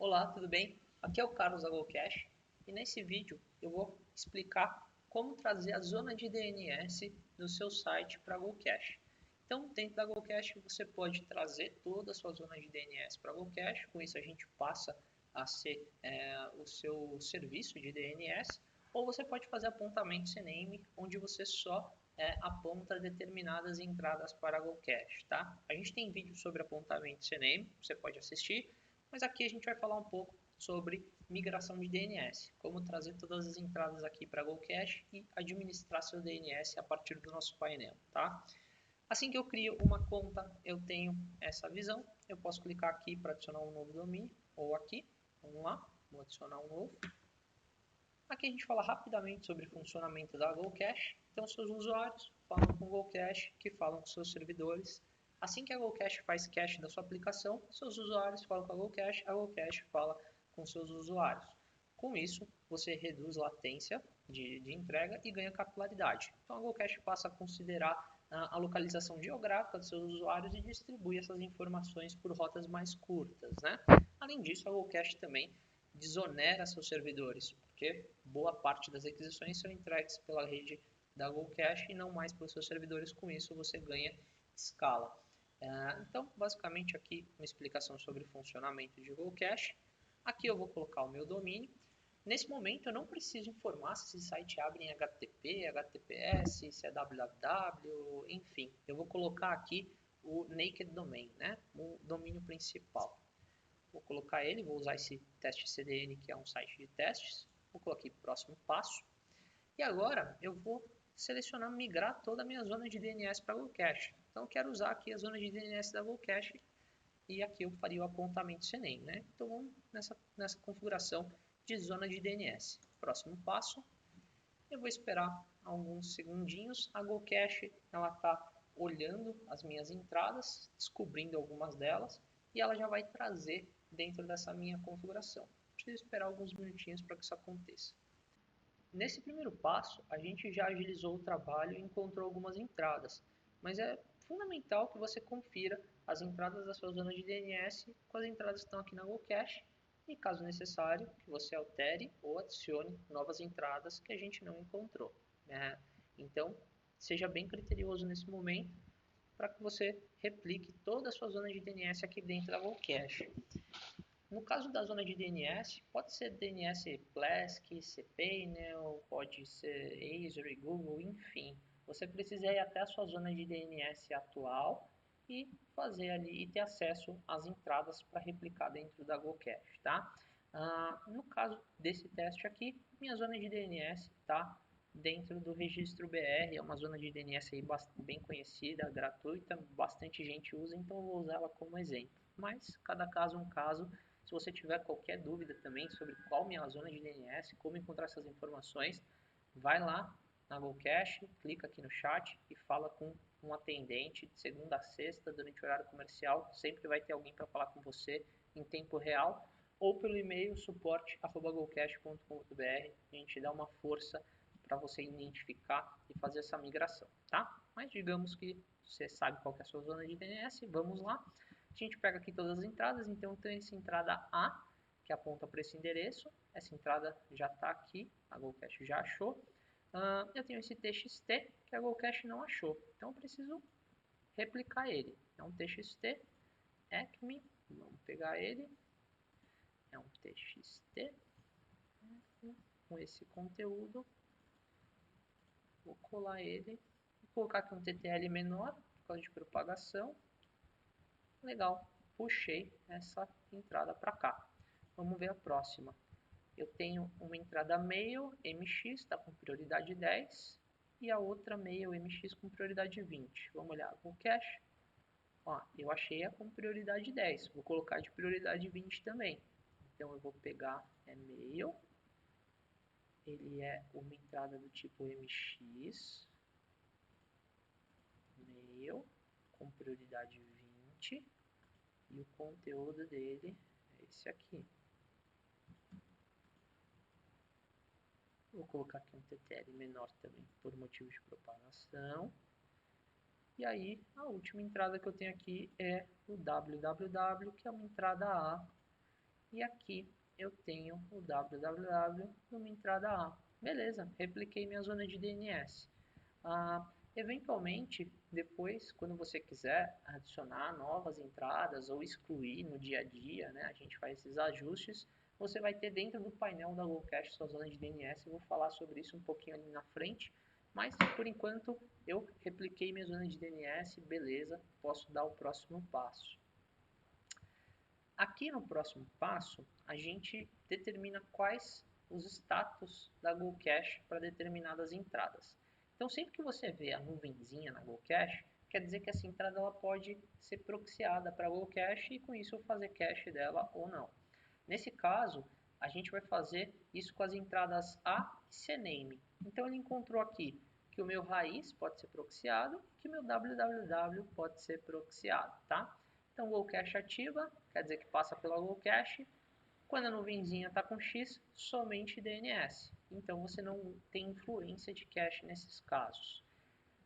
Olá, tudo bem? Aqui é o Carlos da GoCache e nesse vídeo eu vou explicar como trazer a zona de DNS do seu site para a GoCache. Então, dentro da GoCache você pode trazer toda a sua zona de DNS para a GoCache, com isso a gente passa a ser o seu serviço de DNS, ou você pode fazer apontamento CNAME, onde você só aponta determinadas entradas para a GoCache, tá? A gente tem vídeo sobre apontamento CNAME, você pode assistir, mas aqui a gente vai falar um pouco sobre migração de DNS, como trazer todas as entradas aqui para a GoCache e administrar seu DNS a partir do nosso painel, tá? Assim que eu crio uma conta, eu tenho essa visão, eu posso clicar aqui para adicionar um novo domínio, ou aqui, vamos lá, vou adicionar um novo. Aqui a gente fala rapidamente sobre o funcionamento da GoCache. Então, seus usuários falam com o GoCache, que falam com seus servidores. Assim que a GoCache faz cache da sua aplicação, seus usuários falam com a GoCache fala com seus usuários. Com isso, você reduz latência de entrega e ganha capilaridade. Então, a GoCache passa a considerar a localização geográfica dos seus usuários e distribui essas informações por rotas mais curtas, né? Além disso, a GoCache também desonera seus servidores, porque boa parte das requisições são entregues pela rede da GoCache e não mais pelos seus servidores. Com isso, você ganha escala. Então, basicamente aqui uma explicação sobre o funcionamento de GoCache. Aqui eu vou colocar o meu domínio. Nesse momento eu não preciso informar se esse site abre em HTTP, HTTPS, se é www, enfim. Eu vou colocar aqui o naked domain, né? O domínio principal. Vou colocar ele, vou usar esse teste CDN, que é um site de testes. Vou colocar aqui próximo passo. E agora eu vou selecionar migrar toda a minha zona de DNS para a GoCache. Então eu quero usar aqui a zona de DNS da GoCache e aqui eu faria o apontamento CNAME, né? Então vamos nessa configuração de zona de DNS. Próximo passo, eu vou esperar alguns segundinhos. A GoCache ela está olhando as minhas entradas, descobrindo algumas delas e ela já vai trazer dentro dessa minha configuração. Preciso esperar alguns minutinhos para que isso aconteça. Nesse primeiro passo, a gente já agilizou o trabalho e encontrou algumas entradas, mas é fundamental que você confira as entradas da sua zona de DNS com as entradas que estão aqui na GoCache e, caso necessário, que você altere ou adicione novas entradas que a gente não encontrou, né? Então, seja bem criterioso nesse momento para que você replique toda a sua zona de DNS aqui dentro da GoCache. No caso da zona de DNS, pode ser DNS Plesk, cPanel, pode ser Azure, Google, enfim. Você precisa ir até a sua zona de DNS atual e fazer ali e ter acesso às entradas para replicar dentro da GoCache, tá? No caso desse teste aqui, minha zona de DNS está dentro do registro BR, é uma zona de DNS aí bem conhecida, gratuita, bastante gente usa, então eu vou usar ela como exemplo. Mas cada caso é um caso. Se você tiver qualquer dúvida também sobre qual minha zona de DNS, como encontrar essas informações, vai lá na GoCache, clica aqui no chat e fala com um atendente de segunda a sexta, durante o horário comercial. Sempre vai ter alguém para falar com você em tempo real, ou pelo e-mail suporte@gocache.com.br. A gente dá uma força para você identificar e fazer essa migração, tá? Mas digamos que você sabe qual que é a sua zona de DNS, vamos lá. A gente pega aqui todas as entradas, então tem essa entrada A, que aponta para esse endereço. Essa entrada já está aqui, a GoCache já achou. Eu tenho esse TXT, que a GoCache não achou. Então eu preciso replicar ele. É um TXT, ECME, vamos pegar ele. É um TXT com esse conteúdo. Vou colar ele. Vou colocar aqui um TTL menor, por causa de propagação. Legal, puxei essa entrada para cá. Vamos ver a próxima. Eu tenho uma entrada mail MX, está com prioridade 10, e a outra mail MX com prioridade 20. Vamos olhar o cache. Ó, eu achei a com prioridade 10, vou colocar de prioridade 20 também. Então eu vou pegar mail, ele é uma entrada do tipo MX, mail com prioridade 20. E o conteúdo dele é esse aqui. Vou colocar aqui um TTL menor também, por motivo de propagação. E aí, a última entrada que eu tenho aqui é o www, que é uma entrada A, e aqui eu tenho o www numa entrada A. Beleza, repliquei minha zona de DNS. Eventualmente, depois, quando você quiser adicionar novas entradas ou excluir no dia a dia, né, a gente faz esses ajustes, você vai ter dentro do painel da GoCache sua zona de DNS. Eu vou falar sobre isso um pouquinho ali na frente, mas por enquanto eu repliquei minha zona de DNS, beleza, posso dar o próximo passo. Aqui no próximo passo, a gente determina quais os status da GoCache para determinadas entradas. Então, sempre que você vê a nuvenzinha na GoCache, quer dizer que essa entrada ela pode ser proxiada para a GoCache e com isso eu fazer cache dela ou não. Nesse caso, a gente vai fazer isso com as entradas A e CNAME. Então, ele encontrou aqui que o meu raiz pode ser proxiado e que o meu www pode ser proxiado, tá? Então, GoCache ativa, quer dizer que passa pela GoCache. Quando a nuvenzinha está com X, somente DNS. Então, você não tem influência de cache nesses casos.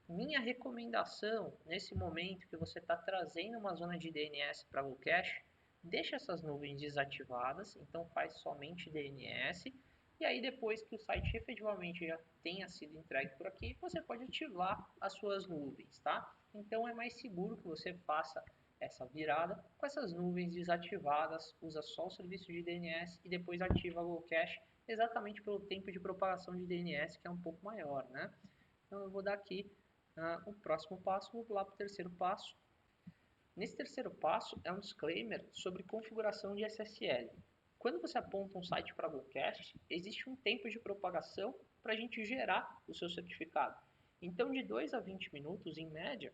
Minha recomendação, nesse momento que você está trazendo uma zona de DNS para o GoCache, deixa essas nuvens desativadas, então faz somente DNS, e aí depois que o site efetivamente já tenha sido entregue por aqui, você pode ativar as suas nuvens, tá? Então é mais seguro que você faça essa virada com essas nuvens desativadas, usa só o serviço de DNS e depois ativa o GoCache, exatamente pelo tempo de propagação de DNS, que é um pouco maior, né? Então eu vou dar aqui o próximo passo, vou pular para o terceiro passo. Nesse terceiro passo é um disclaimer sobre configuração de SSL. Quando você aponta um site para GoCache, existe um tempo de propagação para a gente gerar o seu certificado. Então, de 2 a 20 minutos, em média,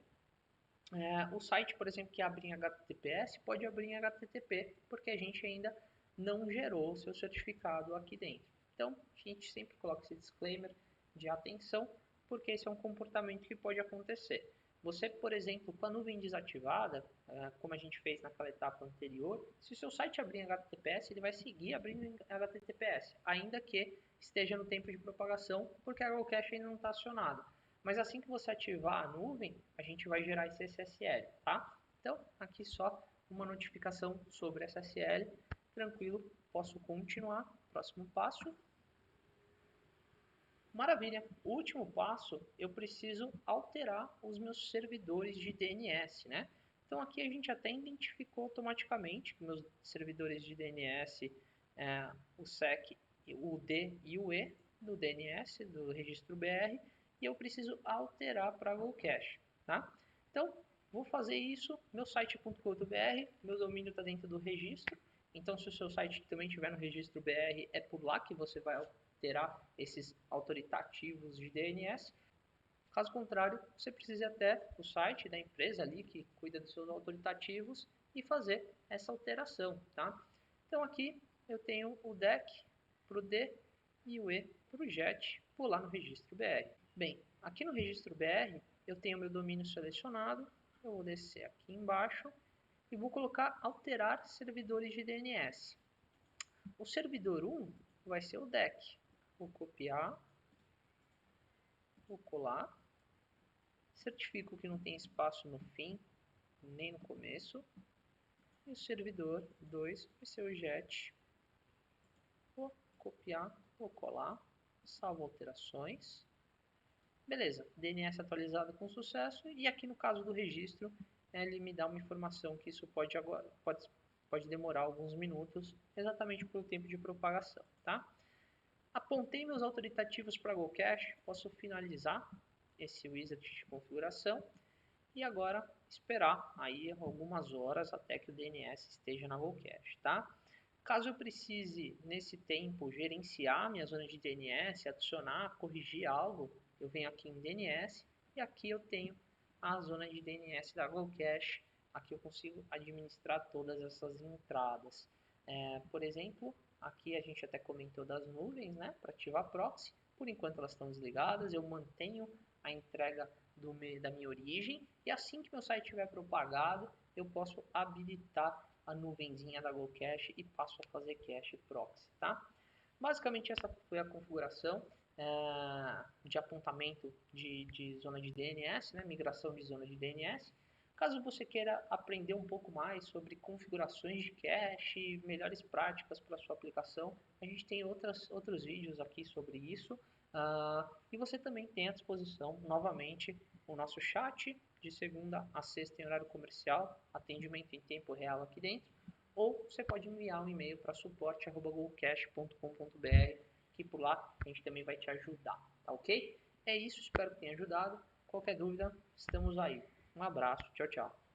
o site, por exemplo, que abre em HTTPS, pode abrir em HTTP, porque a gente ainda não gerou o seu certificado aqui dentro. Então, a gente sempre coloca esse disclaimer de atenção, porque esse é um comportamento que pode acontecer. Você, por exemplo, com a nuvem desativada, como a gente fez naquela etapa anterior, se o seu site abrir em HTTPS, ele vai seguir abrindo em HTTPS, ainda que esteja no tempo de propagação, porque a GoCache ainda não está acionada. Mas assim que você ativar a nuvem, a gente vai gerar esse SSL, tá? Então, aqui só uma notificação sobre SSL. Tranquilo, posso continuar. Próximo passo. Maravilha. O último passo, eu preciso alterar os meus servidores de DNS, né? Então, aqui a gente até identificou automaticamente que meus servidores de DNS, o SEC, o D e o E do DNS, do registro BR, e eu preciso alterar para GoCache, tá? Então, vou fazer isso, meu site.com.br, meu domínio está dentro do registro, então se o seu site também estiver no registro BR, é por lá que você vai alterar esses autoritativos de DNS. Caso contrário, você precisa ir até o site da empresa ali que cuida dos seus autoritativos e fazer essa alteração, tá? Então aqui eu tenho o DEC para o D e o E para o JET, pular no registro BR. Bem, aqui no registro BR eu tenho meu domínio selecionado, eu vou descer aqui embaixo e vou colocar alterar servidores de DNS. O servidor 1 vai ser o DEC. Vou copiar, vou colar, certifico que não tem espaço no fim nem no começo, e o servidor 2 vai ser o JET. Vou copiar, vou colar, salvo alterações. Beleza, DNS atualizado com sucesso, e aqui no caso do registro, ele me dá uma informação que isso pode demorar alguns minutos, exatamente pelo tempo de propagação, tá? Apontei meus autoritativos para GoCache, posso finalizar esse wizard de configuração e agora esperar aí algumas horas até que o DNS esteja na GoCache, tá? Caso eu precise, nesse tempo, gerenciar minha zona de DNS, adicionar, corrigir algo, eu venho aqui em DNS e aqui eu tenho a zona de DNS da GoCache. Aqui eu consigo administrar todas essas entradas. Por exemplo, aqui a gente até comentou das nuvens, né, para ativar proxy. Por enquanto elas estão desligadas, eu mantenho a entrega da minha origem e assim que meu site estiver propagado, eu posso habilitar a nuvenzinha da GoCache e passo a fazer cache proxy, tá? Basicamente essa foi a configuração de apontamento de zona de DNS, né? Migração de zona de DNS. Caso você queira aprender um pouco mais sobre configurações de cache, melhores práticas para sua aplicação, a gente tem outros vídeos aqui sobre isso. E você também tem à disposição, novamente, o nosso chat de segunda a sexta em horário comercial, atendimento em tempo real aqui dentro, ou você pode enviar um e-mail para suporte@gocash.com.br, que por lá a gente também vai te ajudar, tá ok? É isso, espero que tenha ajudado. Qualquer dúvida, estamos aí. Um abraço, tchau, tchau.